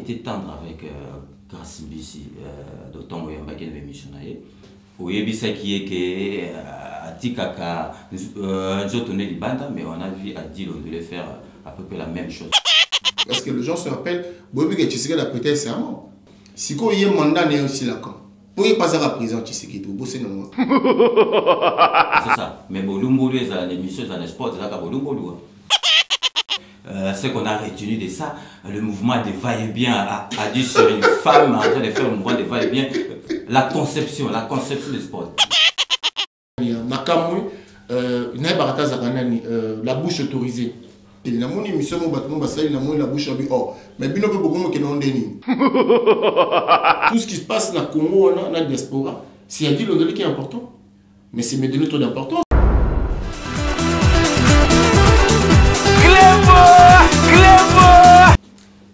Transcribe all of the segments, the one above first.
été tendre avec Grâce Mbisi, d'autant que j'ai une émission. Oui, qui est que Atikaka, mais on a vu Adi Londolé faire à peu près la même chose. Parce que les gens se rappellent, Bobi Tshisekedi a prêté serment. Si il y a un mandat, il y a aussi la camp. Pour ne pas avoir président Tshisekedi, c'est non. C'est ça. Mais Bolumbolu est dans l'émission, dans le sport, c'est là que Bolumbolu. Ce qu'on a retenu de ça, le mouvement de va-et-bien a dit sur une femme en train de faire le mouvement de va-et-bien, la conception du sport. Makamou, la bouche autorisée. Il y a une émission où la bouche autorisée. Mais bien que beaucoup de tout ce qui se passe dans le Congo, dans la diaspora, c'est Adi Londolé qui est important. Mais c'est me donner trop d'importance.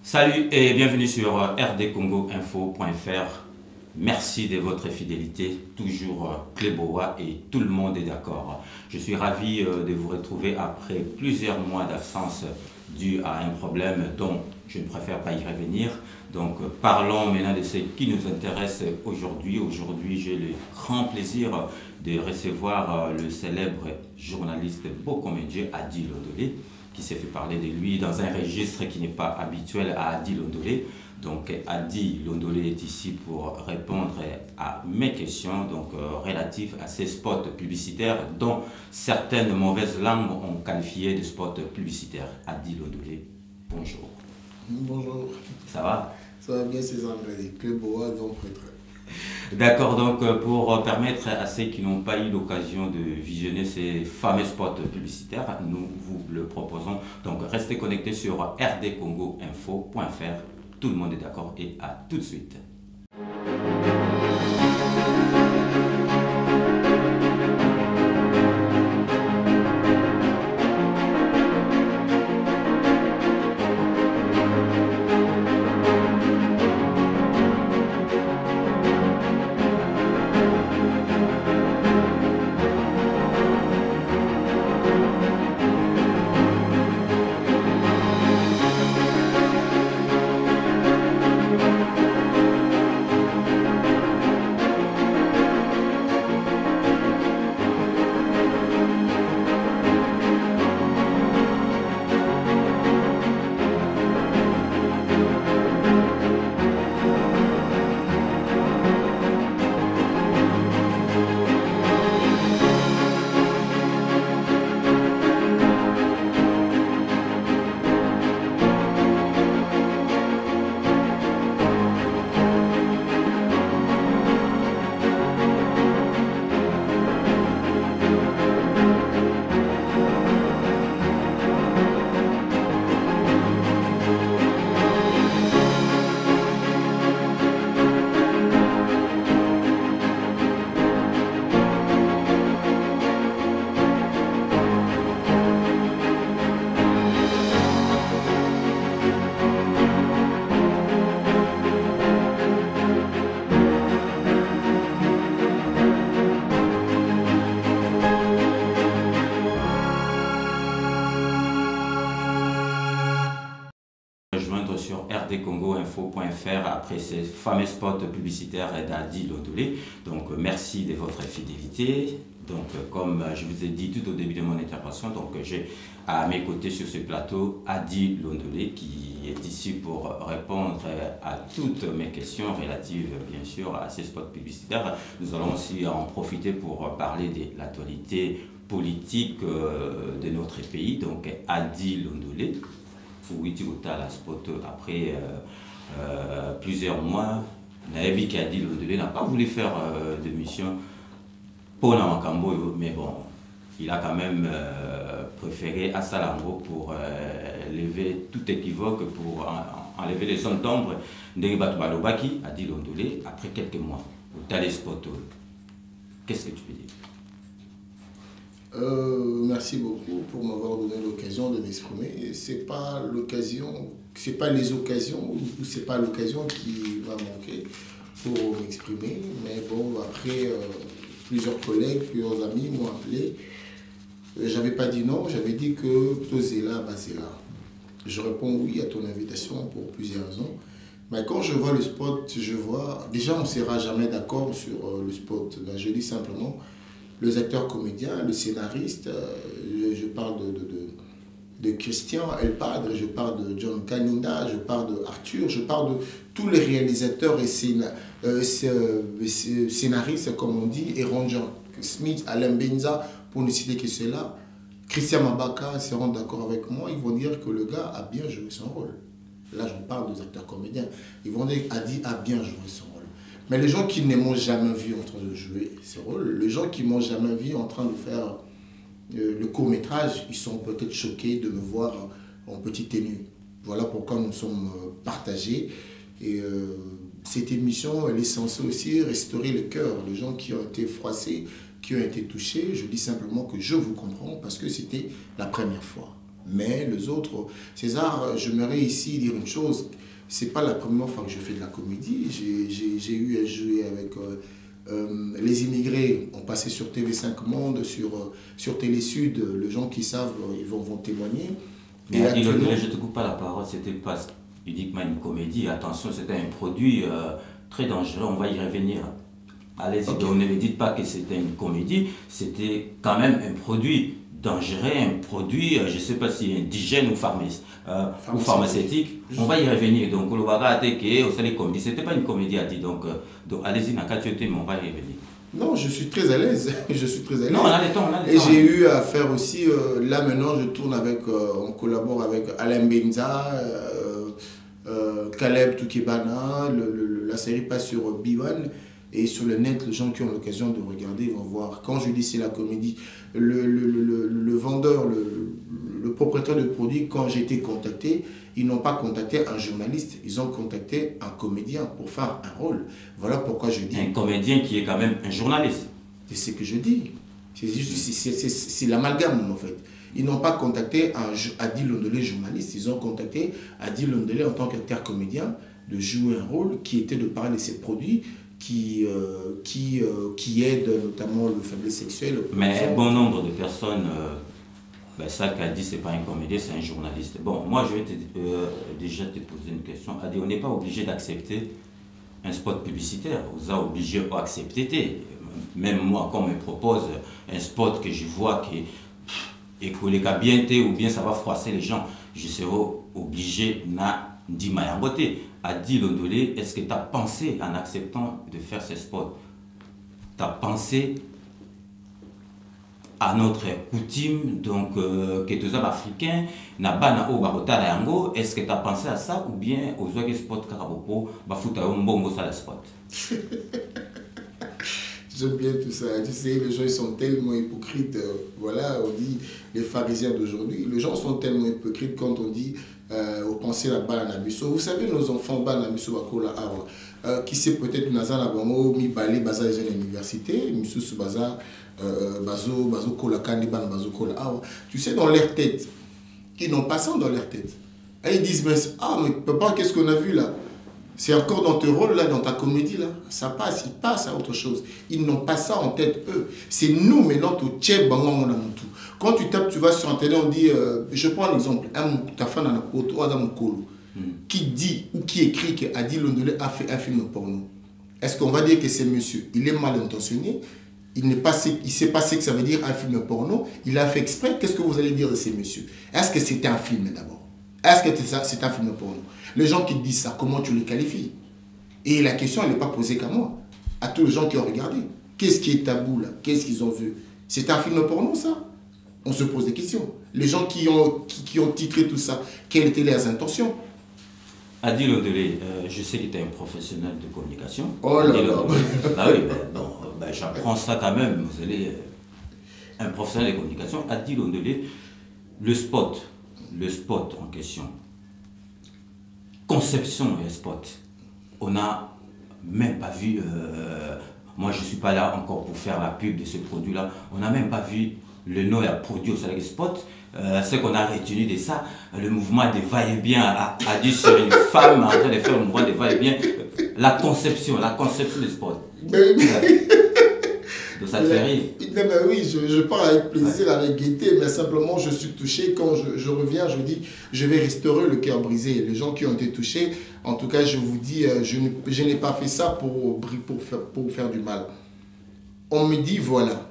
Salut et bienvenue sur rdcongoinfo.fr. Merci de votre fidélité, toujours Cléboa et tout le monde est d'accord. Je suis ravi de vous retrouver après plusieurs mois d'absence dû à un problème dont je ne préfère pas y revenir. Donc parlons maintenant de ce qui nous intéresse aujourd'hui. Aujourd'hui, j'ai le grand plaisir de recevoir le célèbre journaliste Bokomedje Adi Londolé, qui s'est fait parler de lui dans un registre qui n'est pas habituel à Adi Londolé. Donc Adi Londolé est ici pour répondre à mes questions relatives à ces spots publicitaires dont certaines mauvaises langues ont qualifié de spots publicitaires. Adi Londolé, bonjour. Bonjour. Ça va? Ça va bien, c'est André, Cléboa, grand prêtre. D'accord, donc pour permettre à ceux qui n'ont pas eu l'occasion de visionner ces fameux spots publicitaires, nous vous le proposons. Donc restez connectés sur rdcongoinfo.fr. Tout le monde est d'accord et à tout de suite. Sur rdcongoinfo.fr après ces fameux spots publicitaires d'Adi Londolé. Donc merci de votre fidélité. Donc comme je vous ai dit tout au début de mon intervention, donc j'ai à mes côtés sur ce plateau Adi Londolé qui est ici pour répondre à toutes mes questions relatives bien sûr à ces spots publicitaires. Nous allons aussi en profiter pour parler de l'actualité politique de notre pays. Donc Adi Londolé. Oui, la spot après plusieurs mois, Naebi qui a dit Londolé n'a pas voulu faire de mission pour Namakambo, mais bon, il a quand même préféré Assalango pour lever tout équivoque, pour enlever les zones d'ombre de Batoubalobaki, a dit Londolé, après quelques mois. Dans les spots, qu'est-ce que tu peux dire? Merci beaucoup pour m'avoir donné l'occasion de m'exprimer. C'est pas l'occasion, c'est pas les occasions ou c'est pas l'occasion qui va manquer pour m'exprimer. Mais bon, après plusieurs collègues, plusieurs amis m'ont appelé. J'avais pas dit non, j'avais dit que Tozela, Basela. Je réponds oui à ton invitation pour plusieurs raisons. Mais quand je vois le spot, je vois... Déjà, on ne sera jamais d'accord sur le spot. Ben, je dis simplement, les acteurs comédiens, le scénariste, je parle de Christian Elpadre, je parle de John Kaninda, je parle de Arthur, je parle de tous les réalisateurs et scénaristes, comme on dit, et Ranger Smith, Alain Benza, pour ne citer que ceux-là. Christian Mabaka seront d'accord avec moi, ils vont dire que le gars a bien joué son rôle. Là, je parle des acteurs comédiens. Ils vont dire qu'Adi a bien joué son rôle. Mais les gens qui ne m'ont jamais vu en train de jouer ce rôle, les gens qui ne m'ont jamais vu en train de faire le court-métrage, ils sont peut-être choqués de me voir en petite tenue. Voilà pourquoi nous sommes partagés. Et cette émission, elle est censée aussi restaurer le cœur. Les gens qui ont été froissés, qui ont été touchés, je dis simplement que je vous comprends parce que c'était la première fois. Mais les autres, César, j'aimerais ici dire une chose. C'est pas la première fois que je fais de la comédie. J'ai eu à jouer avec les immigrés. On passait sur TV5 Monde, sur Télé Sud. Les gens qui savent, ils vont témoigner. Mais actuellement... je ne te coupe pas la parole, c'était pas uniquement une comédie. Attention, c'était un produit très dangereux. On va y revenir. Allez-y, okay. Ne me dites pas que c'était une comédie. C'était quand même un produit dangereux, un produit, je ne sais pas si indigène ou pharmaceutique. On va y revenir. Donc, le c'était pas une comédie à dire. Donc allez-y, mais on va y revenir. Non, je suis très à l'aise. Je suis très à l'aise. Non, on a le temps. Et j'ai eu à faire aussi, là maintenant, je tourne avec, on collabore avec Alain Benza, Caleb Toukebana, la série passe sur B1. Et sur le net, les gens qui ont l'occasion de regarder vont voir. Quand je dis c'est la comédie, le vendeur, le propriétaire de produit, quand j'ai été contacté, ils n'ont pas contacté un journaliste, ils ont contacté un comédien pour faire un rôle. Voilà pourquoi je dis... Un comédien qui est quand même un journaliste. C'est ce que je dis. C'est l'amalgame en fait. Ils n'ont pas contacté Adi Londolé, journaliste, ils ont contacté Adi Londolé en tant qu'acteur comédien de jouer un rôle qui était de parler de ses produits, qui aide notamment le faiblesse sexuelle. Mais un bon nombre de personnes, ça qu'a dit, c'est pas un comédien, c'est un journaliste. Bon, moi je vais déjà te poser une question. Adi, on n'est pas obligé d'accepter un spot publicitaire. Vous êtes obligé d'accepter. Même moi, quand on me propose un spot que je vois qui est collé à bien ou bien ça va froisser les gens, je serai obligé d'y maillangoter. Adi Londolé, est-ce que tu as pensé en acceptant de faire ce spot? Tu as pensé à notre coutume, donc que tous les Africains n'a pas na barota yango? Est-ce que tu as pensé à ça ou bien aux autres spots karabopo bafuta mbongo ça le spot? J'aime bien tout ça. Tu sais, les gens ils sont tellement hypocrites. Voilà, on dit les pharisiens d'aujourd'hui. Les gens sont tellement hypocrites quand on dit au penser la balle à Nabiso. Vous savez, nos enfants, balle à Nabiso, qui sait peut-être Nazan Abango, mi balé, baza les universités, Missou Baza, Bazo Kola Kandi, Bazo Kola Awa. Tu sais, dans leur tête, ils n'ont pas ça dans leur tête. Et ils disent, mais papa, qu'est-ce qu'on a vu là? C'est encore dans ton rôle, là, dans ta comédie, là. Ça passe, ils passent à autre chose. Ils n'ont pas ça en tête, eux. C'est nous, maintenant, tout tchè, bango, mon amutu. Quand tu tapes, tu vas sur Internet, on dit, je prends un exemple, ta femme dans la pote, ou Adam Kolo, qui dit ou qui écrit que Adi Londolé a fait un film porno. Est-ce qu'on va dire que c'est monsieur? Il est mal intentionné, il ne sait pas ce que ça veut dire un film porno, il a fait exprès. Qu'est-ce que vous allez dire de ces messieurs? Est-ce que c'était un film d'abord? Est-ce que c'est un film porno? Les gens qui disent ça, comment tu les qualifies? Et la question, elle n'est pas posée qu'à moi, à tous les gens qui ont regardé. Qu'est-ce qui est tabou là? Qu'est-ce qu'ils ont vu? C'est un film porno ça? On se pose des questions. Les gens qui ont titré tout ça, quelles étaient leurs intentions? Adi Londolé, je sais que tu es un professionnel de communication. Oh là là. Ah oui, j'apprends ça quand même. Vous allez un professionnel de communication. Adi Londolé, le spot en question, conception et spot, on n'a même pas vu, moi je ne suis pas là encore pour faire la pub de ce produit-là, on n'a même pas vu le nom et la produit au soleil spot. Ce qu'on a retenu de ça, le mouvement de va-et-bien a dû sur une femme en train de faire le mouvement de va-et-bien, la conception du spot. Donc ça te fait rire. Oui, je parle avec plaisir, avec gaieté, mais simplement je suis touché. Quand je reviens, je dis, je vais restaurer le cœur brisé. Les gens qui ont été touchés, en tout cas, je vous dis, je n'ai pas fait ça pour faire du mal. On me dit, voilà,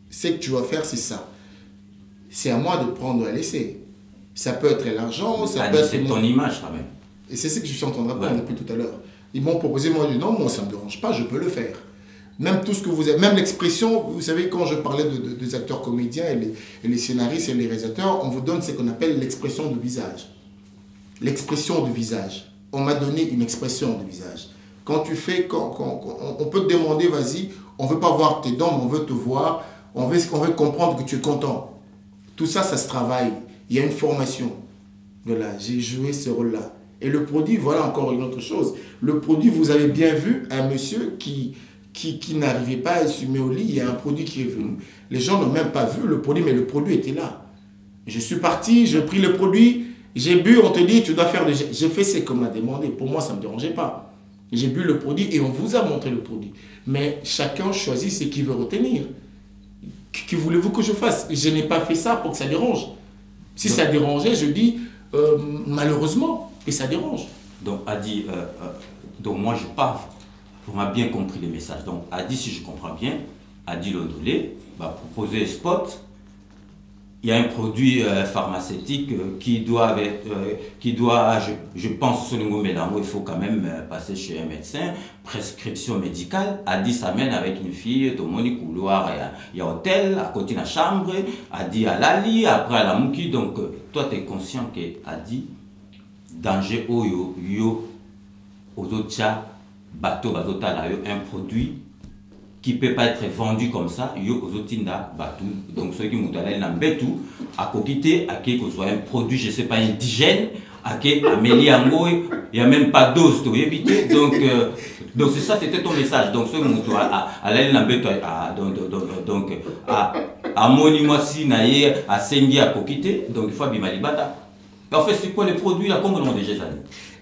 ce que tu vas faire, c'est ça. C'est à moi de prendre et laisser. Ça peut être l'argent, ça peut être... C'est ton image quand même. Et c'est ce que je suis en train de répondre depuis tout à l'heure. Ils m'ont proposé, moi, je dis non, moi, ça ne me dérange pas, je peux le faire. Même tout ce que vous avez, même l'expression, vous savez, quand je parlais des acteurs comédiens et les scénaristes et les réalisateurs, on vous donne ce qu'on appelle l'expression de visage. L'expression de visage. On m'a donné une expression de visage. Quand tu fais, on peut te demander, vas-y, on ne veut pas voir tes dents, mais on veut te voir, on veut comprendre que tu es content. Tout ça, ça se travaille. Il y a une formation. Voilà, j'ai joué ce rôle-là. Et le produit, voilà encore une autre chose. Le produit, vous avez bien vu un monsieur qui n'arrivait pas à assumer au lit. Il y a un produit qui est venu. Les gens n'ont même pas vu le produit, mais le produit était là. Je suis parti, j'ai pris le produit, j'ai bu, on te dit, tu dois faire le... J'ai fait ce qu'on m'a demandé. Pour moi, ça ne me dérangeait pas. J'ai bu le produit et on vous a montré le produit. Mais chacun choisit ce qu'il veut retenir. Que voulez-vous que je fasse? Je n'ai pas fait ça pour que ça dérange. Si ça dérangeait, je dis malheureusement, et ça dérange. Donc, Adi, donc moi je parle, on a bien compris le message. Donc, Adi, si je comprends bien, Adi Londolé va proposer un spot. Il y a un produit pharmaceutique qui doit, je pense, sur le mot mélange, il faut quand même passer chez un médecin, prescription médicale. Adi s'amène avec une fille, tout le monde couloir, il y a hôtel, à côté de la chambre, Adi à Lali, après à la Mouki. Donc, toi, tu es conscient que Adi, danger yo, aux autres chats, bateau, un produit qui ne peut pas être vendu comme ça, yo ozotinda batu. Donc ceux qui m'ont donné l'ambetou, à côté, à qui soit un produit, je ne sais pas, indigène, à qui amélie ango, il n'y a même pas d'os, tu éviter. Donc c'est ça, c'était ton message. Donc ceux qui m'ont donné l'ambetou, donc à monimoisi naïe, à sengi à côté, donc il faut bimalibata. En fait, c'est quoi les produits là, comme on a déjà dit?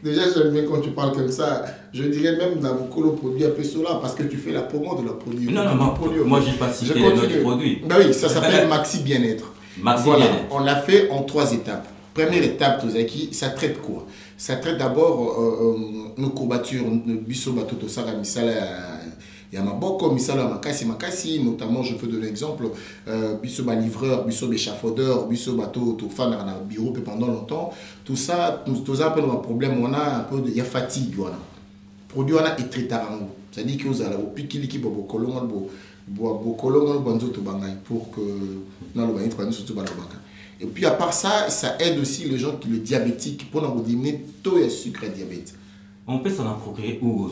Déjà, j'aime bien quand tu parles comme ça. Je dirais même dans le produit un peu cela parce que tu fais la promo de la produit. Non, moi je n'ai pas cité le produit. Ben oui, ça s'appelle Maxi Bien-être. Voilà, on l'a fait en 3 étapes. Première étape, Tozaki, ça traite quoi? Ça traite d'abord nos courbatures, nos biso batoto sara misala. Il y a Maboko, Misala Makasi, notamment, je peux donner l'exemple, biso livreur, biso échafaudeur, biso bateau, tout fan dans le bureau pendant longtemps. Tout ça, tout un peu un problème, on a un peu de fatigue. Produit, on a très tard. C'est-à-dire que vous avez au piquili qui pour que et puis à part ça, ça aide aussi les gens qui le diabétique pour nous diminuer taux et sucre et diabète. On peut s'en procurer où aux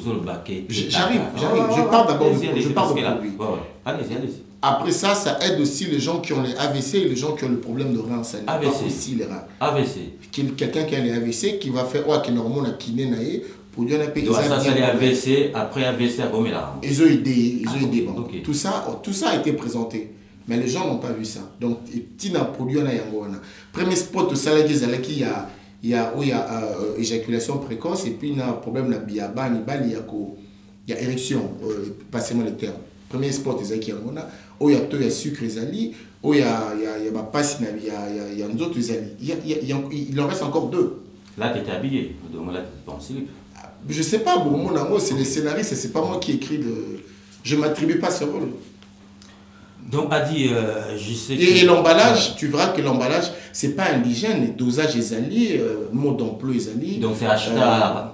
J'arrive. Je parle d'abord du produit. Allez-y. Après ça, ça aide aussi les gens qui ont les AVC et les gens qui ont le problème de rein. Ça AVC. Aussi les reins. AVC. Quelqu'un qui a les AVC qui va faire qui est normalement kiné naïe pour dire un peu. Donc ça c'est les AVC, après AVC à Gomela. Ils ont aidé. Okay. Tout ça a été présenté. Mais les gens n'ont pas vu ça. Donc, il y a un produit, premier spot de salade, il y a éjaculation précoce et puis il y a un problème il y a érection, passez-moi le terme. Premier spot, il y a sucre, il y a passe, il y a d'autres, il en reste encore 2. Là, tu étais habillé, donc là, tu es en slip. Je ne sais pas, bon, mon amour, c'est les scénaristes, ce n'est pas moi qui écris je ne m'attribue pas ce rôle. Donc, Adi, je sais que... Et l'emballage, tu verras que l'emballage, ce n'est pas indigène, le dosage est allié, mode d'emploi est allié. Donc, c'est acheté à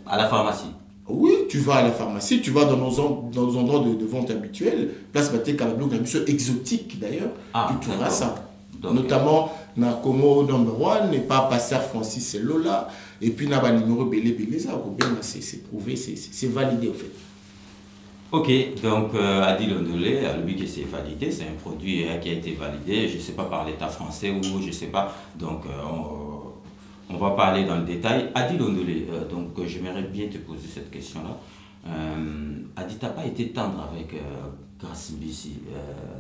la pharmacie? Oui, tu vas à la pharmacie, tu vas dans nos endroits de vente habituels, place Baté Calablouk, un monsieur exotique d'ailleurs, tu trouveras ça. Donc, notamment, dans Como No. 1, et pas Passeur Francis, c'est Lola, et puis dans le numéro Belé, c'est prouvé, c'est validé en fait. Ok, donc Adi Londolé, le but que c'est validé, c'est un produit qui a été validé, je ne sais pas par l'État français ou je ne sais pas, donc on va parler dans le détail. Adi Londolé, donc j'aimerais bien te poser cette question-là. Adi, tu n'as pas été tendre avec Grace Mbissi,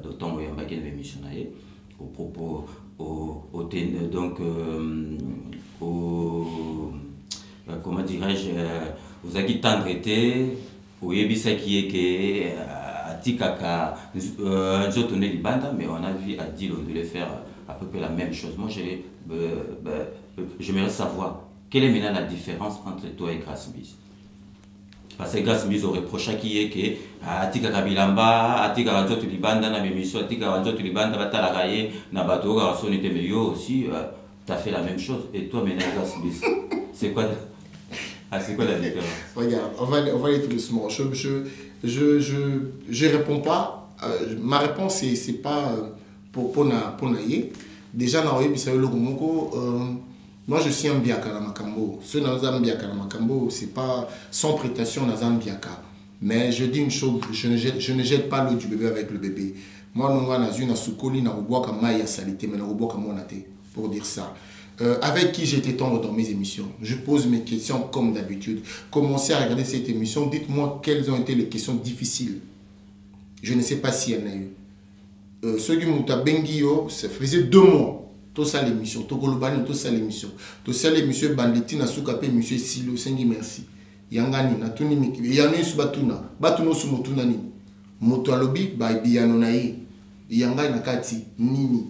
d'autant que tu as missionné au propos, comment dirais-je, aux acquis tendre été. Oui, c'est qui est que Atikaka, Nzotone Libanda, mais on a vu Adil Ondolé faire à peu près la même chose. Moi, j'aimerais savoir quelle est maintenant la différence entre toi et Grace Mbisi. Parce que Grace Mbisi aurait reproché qui est que Atikaka Bilamba, Atikaka Nzoto Libanda, na Memiso, Atikaka Nzoto Libanda, Batalaraye, Nabato, Garçon était meilleur aussi. Tu as fait la même chose. Et toi, maintenant, Grace Mbisi, c'est quoi la différence? Regarde, on va aller tout doucement. Je réponds pas. Ma réponse, c'est pas pour naïe. Déjà, moi, je suis un biaka na makambo. Ceux qui sont biaka na makambo, c'est pas sans prétention dans un biaka. Mais je dis une chose, je ne jette pas l'eau du bébé avec le bébé. Moi, nous avons une soukoli na ruboka maya salité, mais na ruboka monate pour dire ça. Avec qui j'étais tendre dans mes émissions. Je pose mes questions comme d'habitude. Commencez à regarder cette émission. Dites-moi quelles ont été les questions difficiles. Je ne sais pas s'il y en a eu. Ceux qui m'ont bengio, ça faisait 2 mois. Tout ça l'émission. Tout ça l'émission. Tout ça l'émission. Banditi na soukapé monsieur Silo. Sengi merci. Yangani na tuni miki. Yanu su batuna. Batuno su motuna ni. Moto alobi ba biyano na ye. Yangani na kati nini.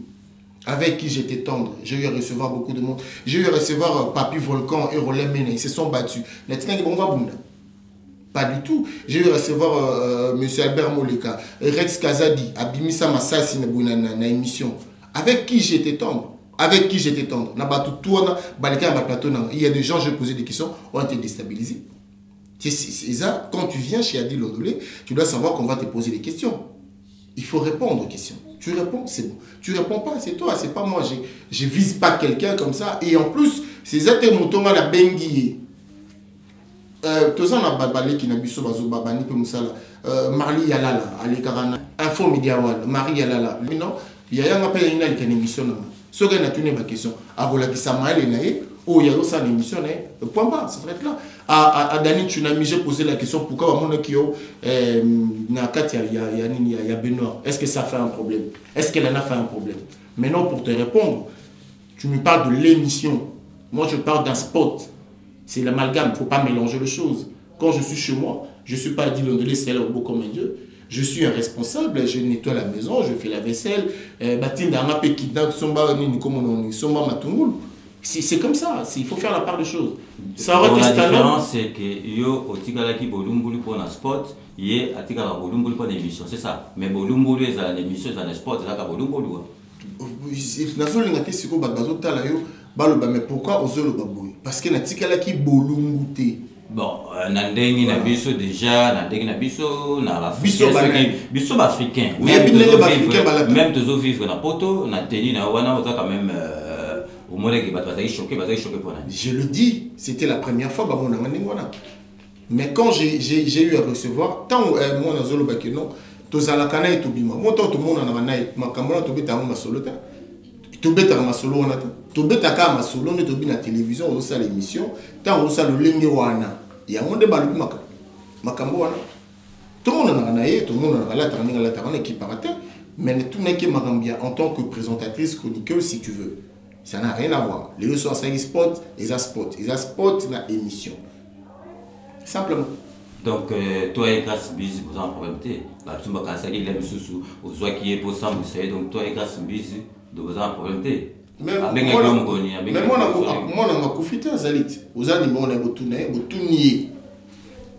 Avec qui j'étais tendre, j'ai eu à recevoir beaucoup de monde. J'ai eu à recevoir Papi Volcan et Rolem Mene, ils se sont battus. Pas du tout. J'ai eu à recevoir M. Albert Moleka, Rex Kazadi, Abimisa Massassi na émission. Avec qui j'étais tendre. Avec qui j'étais tendre. Il y a des gens, je posais des questions, ont été déstabilisés. C'est ça, quand tu viens chez Adil Ondolé, tu dois savoir qu'on va te poser des questions. Il faut répondre aux questions. Tu réponds, c'est bon. Tu réponds pas, c'est toi, c'est pas moi. Je vise pas quelqu'un comme ça. Et en plus, c'est ça que mon la bengi. Tout ça, on a babalé qui n'a pas besoin babani pe musala. Marli Yalala, Ali Karana, Info Media One, Marie Yalala. Mais non, il y a un appel à une émission. Ce qui a tenu ma question, à vola qui s'amaille naïe, ou il y a aussi une émission, point bas, ça s'arrête là. À Dani Tsunami, j'ai posé la question pourquoi mon Kyo, Nakat, il y a Benoît. Est-ce que ça fait un problème? Est-ce qu'elle en a fait un problème? Maintenant, pour te répondre, tu me parles de l'émission. Moi, je parle d'un spot. C'est l'amalgame, il ne faut pas mélanger les choses. Quand je suis chez moi, je ne suis pas dit de laisser le beau comme un dieu. Je suis un responsable, je nettoie la maison, je fais la vaisselle. C'est comme ça, il faut faire la part des choses. Ça aurait été la différence, c'est que yo otikala ki bolumbulu pour un spot, yé atikala bolumbulu pour une émission, c'est ça. Mais bolumbulu est une émission, c'est un spot, c'est là que bolumbulu. Mais pourquoi oser le babouille? Parce que natikala ki bolumbute. Bon, Nandengi na biso déjà, Nandengi na biso, na biso africain. Même tous vivre na poto, na teni na wana, on a quand même. Je le dis, c'était la première fois. Mais quand j'ai eu à recevoir, tant moi, je suis dit, non, tout ça, la cana et tout bima. Moi, tout le monde en a ma caméra, tout bête à ma solo. Tout bête à ma solo, tout bête à ma solo, tout bête à la télévision, on a l'émission, tant on a le lingue wana. Il y a un débat de ma caméra. Tout le monde en a tout le monde en a la qui partait. Mais tout n'est que Marambia en tant que présentatrice, chroniqueuse, si tu veux. Ça n'a rien à voir. Les deux sont à 5 spots, les spots. Les spots, la émission. Simplement. Donc, toi et Grace Mbisi, vous en problème. La personne qui est sous aux oies qui est pour ça, vous savez. Donc, toi et Grace Mbisi, vous en problème. Mais moi, on a profité à Zalit. Vous avez dit, on a tourné, on a tourné.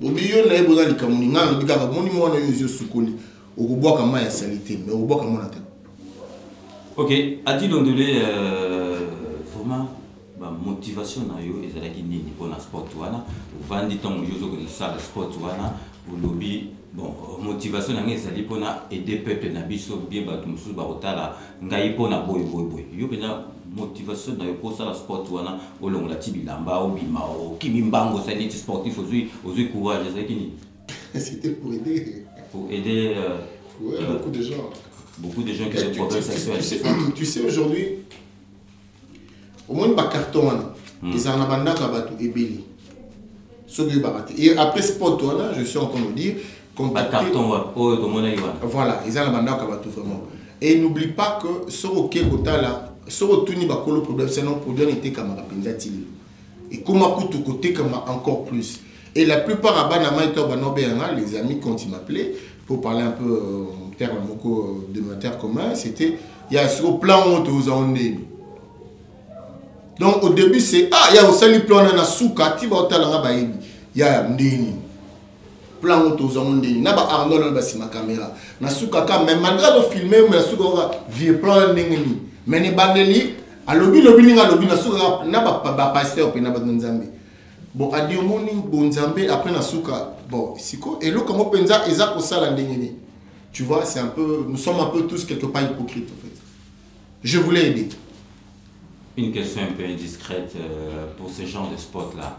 Au milieu, on a besoin de Kamouni, on a dit, on a eu sous colis. On a boire comme salité, mais on boit comme on a. Ok, Adil Ondolé, vraiment, la motivation est là qui n'est pas dans le sport. Vous vendez ton le sport, vous lobby. Bon, motivation est là pour aider le peuple, bien motivation pour ça, le sport, au long la tibilamba, au bima, au kimimbango, ça n'est sportif, aux courage, c'était pour aider. Pour aider beaucoup de gens. Beaucoup de gens qui ont des problèmes sexuels. Tu sais, aujourd'hui, au moins, il y a un carton, ils ont un carton et après ce sport, je suis en train de dire, voilà, ils ont un carton vraiment. Et n'oublie pas que ce qui est là, ce qui est le problème, c'est non problème était comme un et comment côté comme encore plus. Et la plupart les amis quand ils m'appelaient pour parler un peu en termes de matière commun, c'était, il y a ce plan aux ondés. Donc au début c'est, il y a aussi le plan na souka, tu vas au talanga baïbi, il y a ndeni. Plan aux ondés, n'a pas Arnold dans ma caméra. Na souka quand même, malgré le filmer, mais na souka vieux plan ndeni. Mais les bandeli, à lobby na souka, n'a pas pasteur pour n'a pas nzambe. Bon, à dire mon bon nzambe après na souka, bon, siko, et là comment penza, ezako sala ndeni. Tu vois, c'est un peu, nous sommes un peu tous quelque part hypocrites en fait. Je voulais aider. Une question un peu indiscrète pour ce genre de sport-là.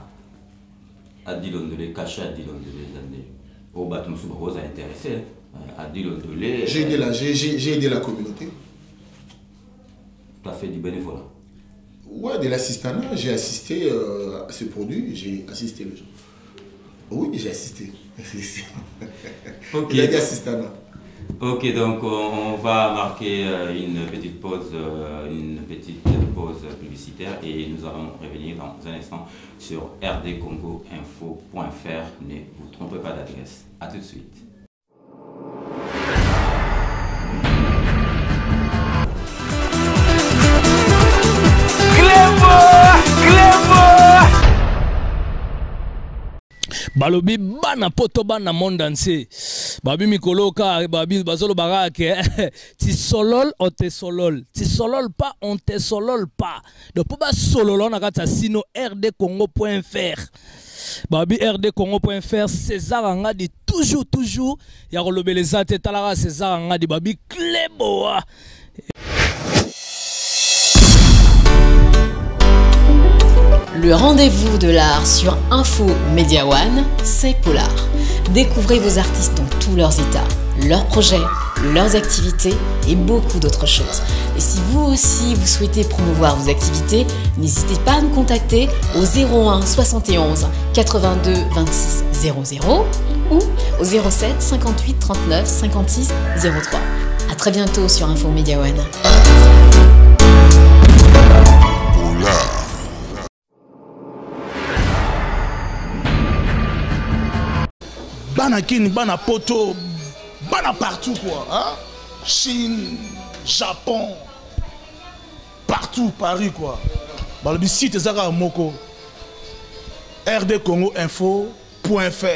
Adil Ondolé, caché Adil Ondolé, au bâton sous rose a intéressé. Adil Ondolé. J'ai aidé la communauté. Tu as fait du bénévolat? Ouais, de l'assistanat. J'ai assisté à ce produit, j'ai assisté les gens. Oui, j'ai assisté. Ok. Il a dit assistanat. Ok, donc on va marquer une petite pause publicitaire et nous allons revenir dans un instant sur rdcongoinfo.fr. Ne vous trompez pas d'adresse. A tout de suite. Balobi bana poto bana monde entier. Babi mikoloka babi bazolo barake. Ti solol on te solol. Ti solol pas on te solol pas. Donc pour ba sololo na kata sino rdcongo.fr. Babi rdcongo.fr César Angadi toujours ya kolobeleza te talara César Angadi babi Cléboa. Le rendez-vous de l'art sur Info Média One, c'est Polar. Découvrez vos artistes dans tous leurs états, leurs projets, leurs activités et beaucoup d'autres choses. Et si vous aussi vous souhaitez promouvoir vos activités, n'hésitez pas à nous contacter au 01 71 82 26 00 ou au 07 58 39 56 03. À très bientôt sur Info Média One. Polar. Bana Kin, Bana Poto, Bana partout quoi. Hein? Chine, Japon, partout, Paris quoi. Balobi site Zara Moko. rdcongoinfo.fr.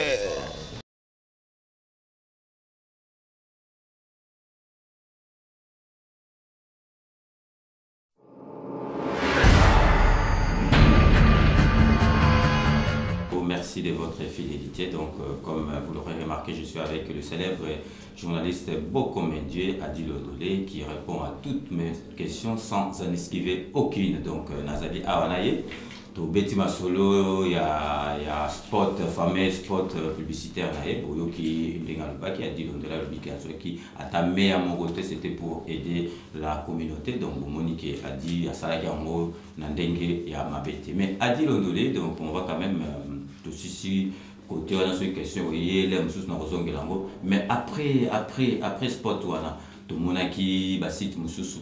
Merci de votre fidélité. Donc, comme vous l'aurez remarqué, je suis avec le célèbre journaliste Bokomendier Adil Ondolé qui répond à toutes mes questions sans en esquiver aucune. Donc, Nazabi Awanaye, to Betima Solo, il y a spot, fameux spot publicitaire, qui Adil Ondolé qui a tamé à mon côté, c'était pour aider la communauté. Donc, Monique a dit à Salagango, Nandenge et à Mabete. Mais Adil Ondolé, donc, on va quand même. Si côté on a une question mais après sport tout le monde qui site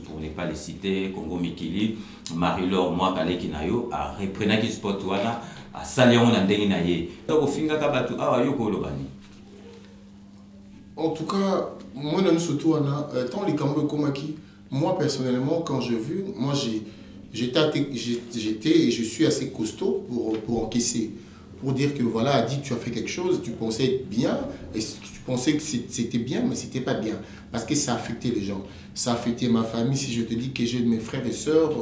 pour ne pas les citer Congo Mikili Marie-Laure moi Kaleki nayo a reprenant qui sport à saler on a ndenge na ye donc au finga kabatu awa yoko lobani. En tout cas moi non surtout tant les Kambo Komaki moi personnellement quand j'ai vu moi j'étais et je suis assez costaud pour encaisser. Pour dire que voilà, Adi, tu as fait quelque chose, tu pensais bien, et tu pensais que c'était bien, mais c'était pas bien. Parce que ça a affecté les gens. Ça a affecté ma famille. Si je te dis que j'ai mes frères et sœurs,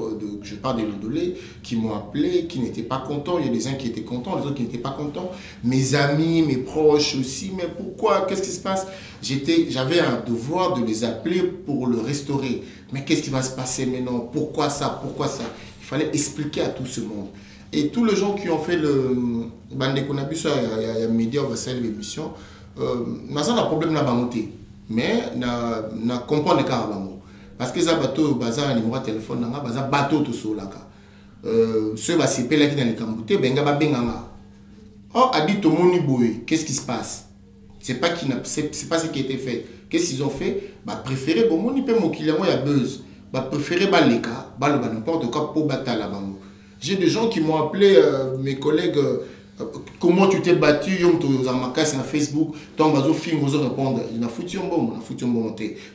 je parle des Ondolé, qui m'ont appelé, qui n'étaient pas contents. Il y a des uns qui étaient contents, les autres qui n'étaient pas contents. Mes amis, mes proches aussi. Mais pourquoi? Qu'est-ce qui se passe? J'avais un devoir de les appeler pour le restaurer. Mais qu'est-ce qui va se passer maintenant? Pourquoi ça? Pourquoi ça? Il fallait expliquer à tout ce monde. Et tous les gens qui ont fait le bande qu'on a vu ça, il y a média, on va faire l'émission. Maintenant, on a un problème là mais on comprend les cas. Parce que ça bateau, bazar numéro de téléphone, bazar bateau tout ça là. Ceux qui s'appellent là qui dans les cambotés, benga ba benganga. Oh, a dit tout le monde boy. Qu'est-ce qui se passe? C'est pas ce qui a été fait. Qu'est-ce qu'ils ont fait? Bah préférer bon mon peut mon client il y a buzz. Bah préférer ba les cas, ba n'importe quoi pour battre là-bas. J'ai des gens qui m'ont appelé, mes collègues comment tu t'es battu, sur Facebook, ton bazo film, vous répondre, il a foutu un bon,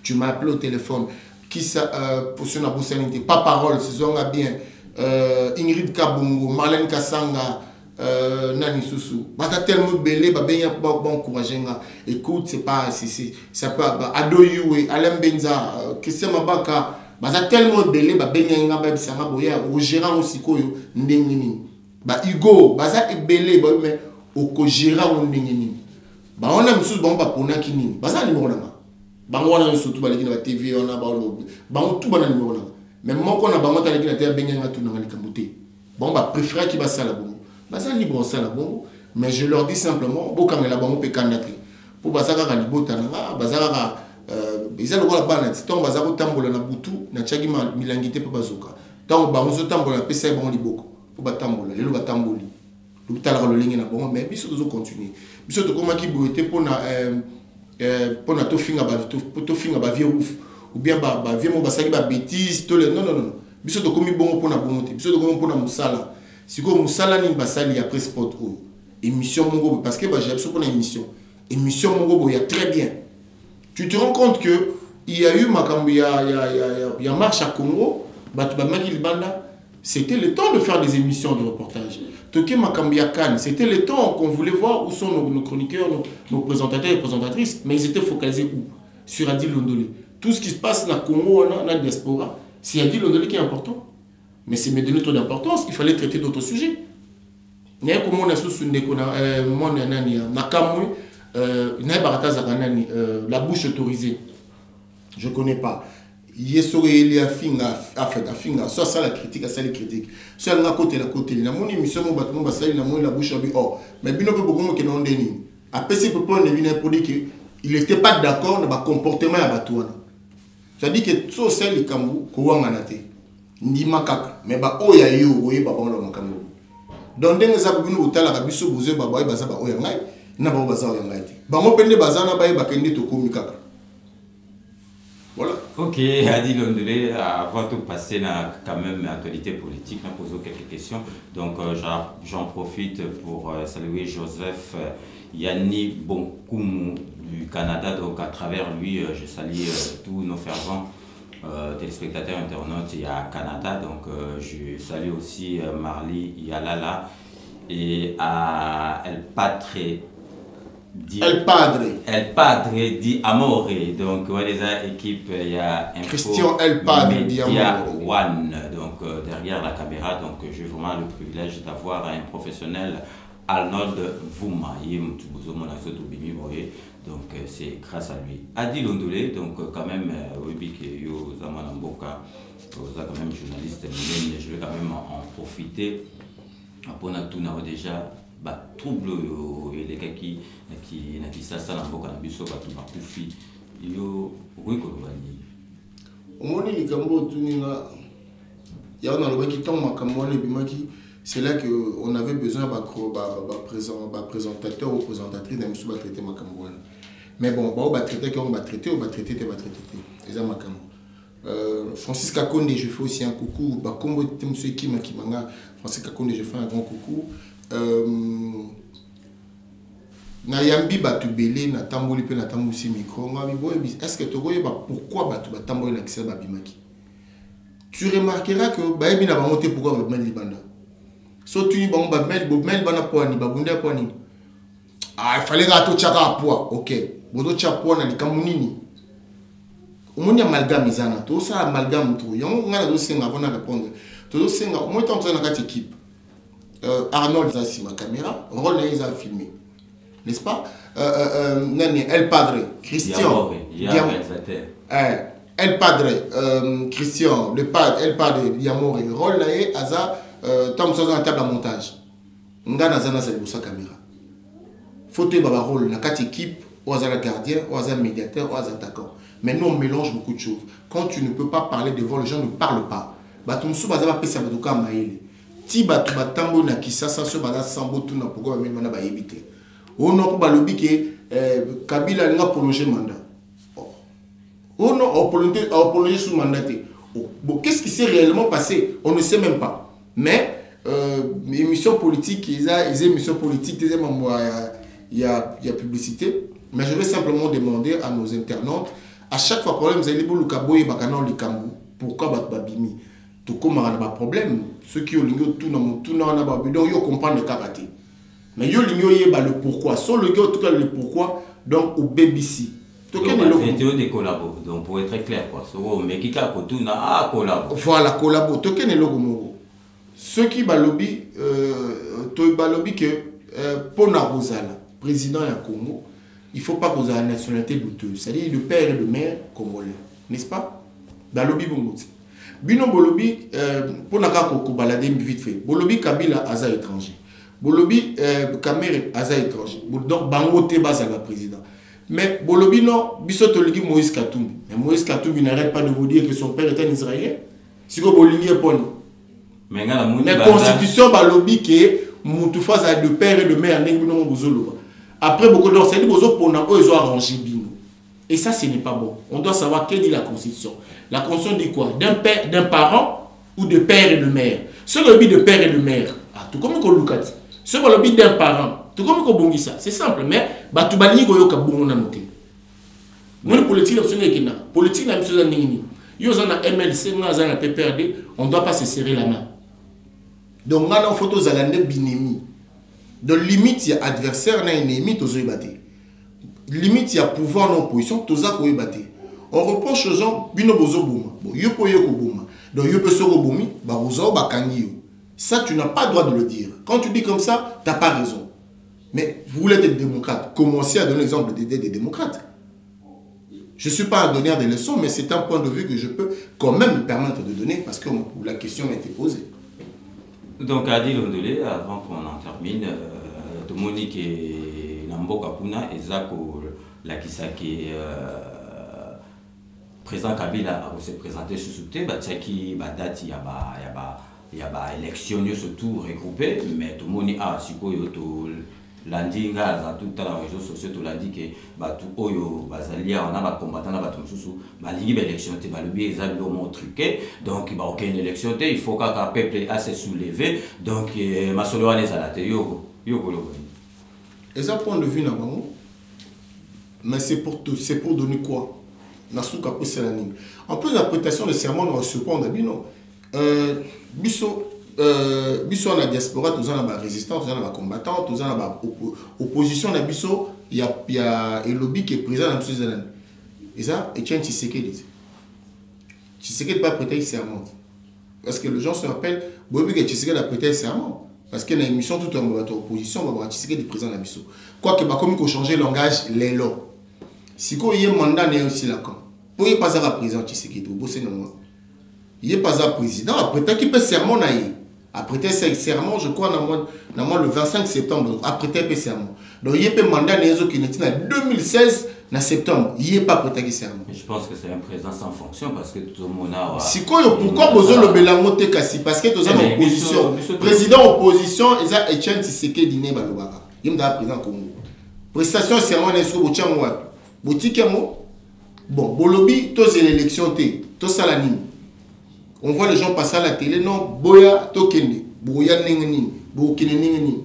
tu m'as appelé au téléphone, qui ça, pour ce n'a pas parole, c'est ça bien, Ingrid Kabongo, Marlène Kassanga, Nani Soussou, bah t'as tellement belé, bah ben bon courage, écoute, c'est pas, ça peut, Ado Yue, Alain Benza, Christian Mabaka, bah t'as tellement belé, bah ben yanga, bah bisanga boya, au gérant aussi koyo, ndengini. Bah Hugo, bah ça est belé, bah mais au co-gérant on ndengini. Bah on a monsieur bon bah pour na kini, bah ça numéro là. Bah on a surtout bah les la TV, on a bah on tout bah na numéro là. Mais moi qu'on a bah moi t'as les gars ben yanga tout dans les camoté. Bon bah préféré qui va ça là bon. Bah ça libre ça là bon, mais je leur dis simplement, bon quand là bah on peut candidater. Pour bah ça quand libre tananga, bah ça ils ont le droit de se faire des tambola na butu na chagi milangité pour bazoka tant ba on se tambola na pesa bon liboko pour ba tambola lelo ba tamboli lu tala lo lingi na bon mais biso dozo continuer biso to koma ki boete pour na to finga ba vie ouf ou bien ba vie mo ba saki ba bêtise to le non biso to komi bon pour na bonté biso to komi pour na musala siko musala ni basali après sport émission mongo parce que ba j'ai biso pour na émission mongo ya très bien. Tu te rends compte que il y a eu il y a marche à Congo, c'était le temps de faire des émissions de reportage. Toké Makambia Khan, c'était le temps qu'on voulait voir où sont nos chroniqueurs, nos présentateurs et présentatrices, mais ils étaient focalisés où? Sur Adil Londolé. Tout ce qui se passe dans le Congo, dans la diaspora, c'est Adil Londolé qui est important. Mais c'est me donner trop d'importance, il fallait traiter d'autres sujets. Il y a comment on a sous la bouche autorisée, je ne connais pas. Il y a finga, soit ça la critique, ça les critiques. Soit la côté, il y a mon émission, la bouche oh, mais bien peu beaucoup qui n'ont déni. Après, c'est pour prendre pour dire qu'il n'était pas d'accord dans le comportement à Batouana. C'est-à-dire que tout ça, les Kamou, Kouanganate, Ndima Kaka, mais oh ya yo, oui, bah bon, le Makamou. Donc, dès que ça vous nous au Rabiso, vous avez bah, bah, oyangai. Na ba bazar ya ngati ba mo pende bazana ba ba kende to komi kaka voilà. Ok, Adil Londolé, avant de passer à quand même l'actualité politique, je pose quelques questions. Donc j'en profite pour saluer Joseph Yanni Bonkoumou du Canada. Donc à travers lui, je salue tous nos fervents téléspectateurs internautes à Canada. Donc je salue aussi Marly Yalala et à El Padre di Amore, donc les équipes, il y a un Christian El Padre di Amore One, donc derrière la caméra, donc j'ai vraiment le privilège d'avoir un professionnel Arnold Vouma, donc c'est grâce à lui. Adil Londolé, donc quand même, quand même journaliste, je vais quand même en profiter pour nous déjà. Trouble les gars qui ça ça n'importe quoi biso ba tout bakufi yo okokolobani omoni likambo tuninga ya on a le qui tombe makamone bimaki c'est là que on avait besoin présentateur ou présentatrice d'un sous traiter makamone mais bon ba traiter qu'on va traiter les makamone Francis Kakonde, je fais aussi un coucou ba Kombo Temso Kimanga Francis Kakonde, je fais un grand coucou. Na yambi batu belé na tamboli pe na tambusi micro est-ce que tu vois pourquoi batu tamboli na kisa babimaki tu remarqueras que ba yebi na ba monter pourquoi ba mel libanda so tu ba ba mel bana poani ba bunda poani il fallait rato chaka poa OK bozo cha poa na likambu nini omoni amalgame izana to ça amalgame to yango ngana do senga avant répondre to senga moi tant que na kati équipe Arnold a ma caméra, Rôle les a filmé, n'est-ce pas? El Padre, Christian, El Padre, Christian, le Padre, El Padre, Diamore, Rôle les a tant que la table à montage. Ngana zana c'est sa caméra. Fauteuil baba rôle, la quatre équipes, ou à la gardien, ou à médiateur, ou à attaquant. Mais nous on mélange beaucoup de choses. Quand tu ne peux pas parler devant les gens, ne parle pas. Batumsu bazaba pesa baduka maile. Si batu batambo na kisasa so bala sambo tuna pourquoi même na ba éviter on non pour balobi que Kabila nga prolonger mandat on non prolonger sous mandat bon qu'est-ce qui s'est réellement passé on ne sait même pas mais émission politique, il y a émission politique, deuxième il y a publicité. Mais je vais simplement demander à nos internautes, à chaque fois problème, vous allez le kaboy bakana le kambu. Pourquoi babimi? Tout comme on a un problème, ceux qui ont l'ingénieur tout dans la babidon, ils comprennent le karaté. Mais ils ont le pourquoi. Sur le gars, tout cas le pourquoi, donc au BBC. Donc, des collabos. Donc, pour être très clair, quoi. Mais qui a tout na collabo. Voilà, collabo. Token est logo. Ceux qui balobi, que pour Narozala, président du Congo, il ne faut pas poser la nationalité douteuse. C'est-à-dire le père et le mère congolais. N'est-ce pas? Balobi Bongoti. Bino Bolobi, pour Naka Koko balade vite fait. Bolobi Kabila Aza étranger. Bolobi Kamere Aza étranger. Donc Bango Tebas le président. Mais Bolobi non, Bissotoligi Moïse Katumbi. Mais Moïse Katumbi n'arrête pas de vous dire que son père est un Israélien. Si vous Bolingi est poni. Mais la constitution Balobi qui est Moutoufa a de père et de mère Nengbino Bozolo. Après beaucoup d'autres, c'est dit Bozo pour n'a ils ont arrangé Bino. Et ça ce n'est pas bon. On doit savoir qu'est dit la constitution. La constitution dit quoi? D'un parent ou de père et de mère. Ce que de père et de mère. Ah, tout comme qu'on look at. Ce que d'un parent. Tout comme qu'on bongi ça. C'est simple, mais tu bani ko yoka bongo na noté. Mon politique optionnelle qui na. Politique na mission nini. Yo zana MLC na zana PPRD, on ne doit pas se serrer la main. Donc on a une photo zalande binemi. De limite il y a adversaire na ennemi tozo yebate. Limite il y a pouvoir en opposition toza ko yebate. On reproche aux gens bino bozo boma. Bon yo po yo ko boma. Donc yo pe soko bomi ba bozo ba kangi yo. Ça tu n'as pas le droit de le dire. Quand tu dis comme ça, tu n'as pas raison. Mais vous voulez être démocrate, commencez à donner l'exemple des démocrates. Je ne suis pas un donneur de leçons, mais c'est un point de vue que je peux quand même me permettre de donner parce que la question m'a été posée. Donc, Adil Ondolé, avant qu'on en termine, Monique et Namboka Kuna et Zako Lakisaki, président Kabila a se présenté sous soutien, Tchaki, date, il y a élection surtout regroupée, mais tout le monde a lundi, dans les réseaux sociaux, tout lundi que tout oyo bazalia on a combattant na bato mususu balingi ba élection te balobi ezali au truqué donc ba aucune élection te il faut qu'un peuple a se soulever donc masolo wana ezala te yo kolobo. Et ça point de vue na bango mais c'est pour donner quoi na suka ko selani. En plus l'interprétation de serment on répondre à bino biso biso na diaspora tous en résistants, tous en combattants, tous en opposition na biso il y a un lobby qui est présent dans ces années. Et ça Etienne Tshisekedi pas prêter serment. Parce que les gens se rappellent Bobi que Tshisekedi a prêté serment parce que dans l'émission tout en opposition on va voir Tshisekedi présent na biso. Quoi que comme qu'on changer langage les lots. Si ko y mandat né aussi là quand. Pour y pas à président Tshisekedi bosser non moi. Il est pas un président après tant qu'il peut serment na y. Après tes serment, je crois, le 25 septembre, après tes serment. Donc, il y a un mandat qui est en 2016, en septembre. Il n'y a pas prêté serment. Je pense que c'est un président sans fonction parce que tout le monde a. Si quoi, pourquoi vous avez le Bélamote Kassi? Parce que vous avez opposition. Président opposition, il y a Etienne Tshisekedi Dine Balobara. Il y a un président Congo. Prestation serment, il y a un président. Boutique bon, Bolobi, tous les élections, tous Salanine. On voit les gens passer à la télé, non, Boya Tokende, Boya Nengeni, Bokene Nengeni.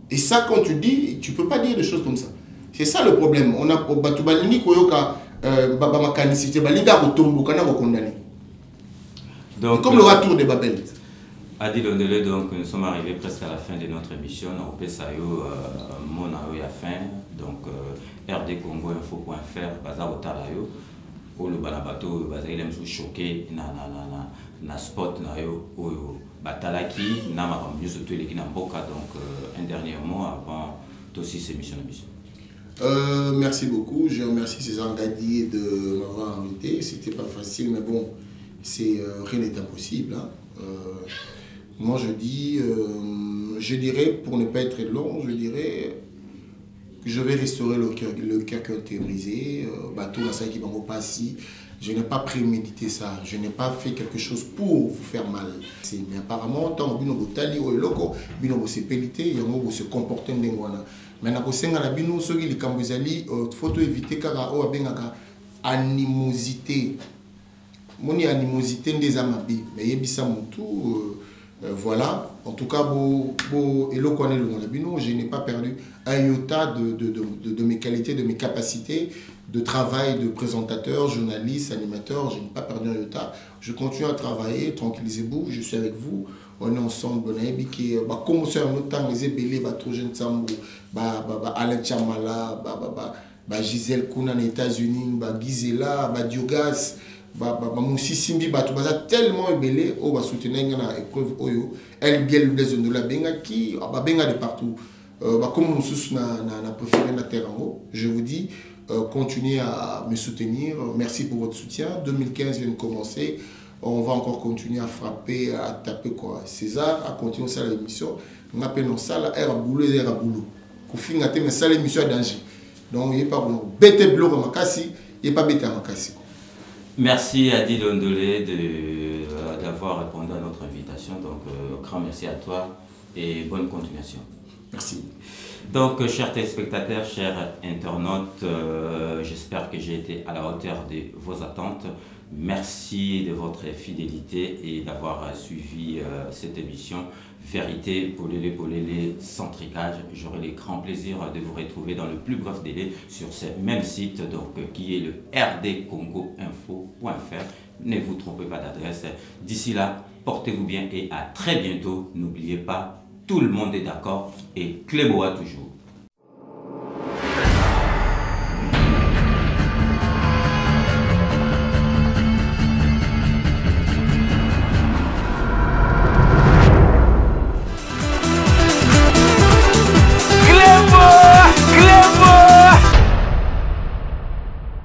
Et ça, quand tu dis, tu ne peux pas dire des choses comme ça. C'est ça le problème. On a Batubalini Koyoka, Babamakanicité, Baliga Otombo, Kana condamné. Donc, comme le retour de Babel. Adil Ondolé, donc nous sommes arrivés presque à la fin de notre émission. On peut saluer mon à fin. Donc, rdcongoinfo.fr, Bazar Otarayo. Le balabato bazali mso choqué na spot na yo oyo batalaki na makambo nyonso to eleki na mboka. Donc un dernier mot avant aussi ces missions. Merci beaucoup, je remercie César Gadi de m'avoir invité. C'était pas facile mais bon, c'est rien n'est impossible hein. Moi je dis je dirais pour ne pas être long, je dirais je vais restaurer le cœur qui a été brisé. Bateau, la salle qui va passer. Je n'ai pas prémédité ça. Je n'ai pas fait quelque chose pour vous faire mal. Mais apparemment, tant que vous avez se comporter mais na kosenga na bino soki likambo ezali photo éviter kaka o abengaka animosité. Moni animosité ndeza mabi mais yebisa mutu voilà. En tout cas, je n'ai pas perdu un iota de mes qualités, de mes capacités de travail de présentateur, journaliste, animateur. Je n'ai pas perdu un iota. Je continue à travailler, tranquillisez-vous, je suis avec vous. On est ensemble, comme c'est un autre temps, les ébélés, trop jeune Sambo, Alain Chamala, Gisèle Kouna aux États-Unis, Gizela, Diogas, Moussi Simbi, tellement ébélé, on va soutenir une épreuve, elle gueule des zones de la Benga qui benga de partout. Comme nous sommes na préféré la terre en haut, je vous dis, continuez à me soutenir. Merci pour votre soutien. 2015 vient de commencer. On va encore continuer à frapper, à taper quoi. César a continué ça l'émission. On appelle ça la R à boulot et R à boulot. Kofi ngate mais ça l'émission à danger. Donc il est pas bon. Bête bloc à Makassi, il est pas bête à Makassi. Merci à Adil Ondolé d'avoir répondu à notre invitation. Donc grand merci à toi et bonne continuation. Merci. Donc, chers téléspectateurs, chers internautes, j'espère que j'ai été à la hauteur de vos attentes. Merci de votre fidélité et d'avoir suivi cette émission Vérité Polélé sans tricage. J'aurai le grand plaisir de vous retrouver dans le plus bref délai sur ce même site donc, qui est le rdcongoinfo.fr. Ne vous trompez pas d'adresse. D'ici là, portez-vous bien et à très bientôt. N'oubliez pas, tout le monde est d'accord et Cléboa toujours.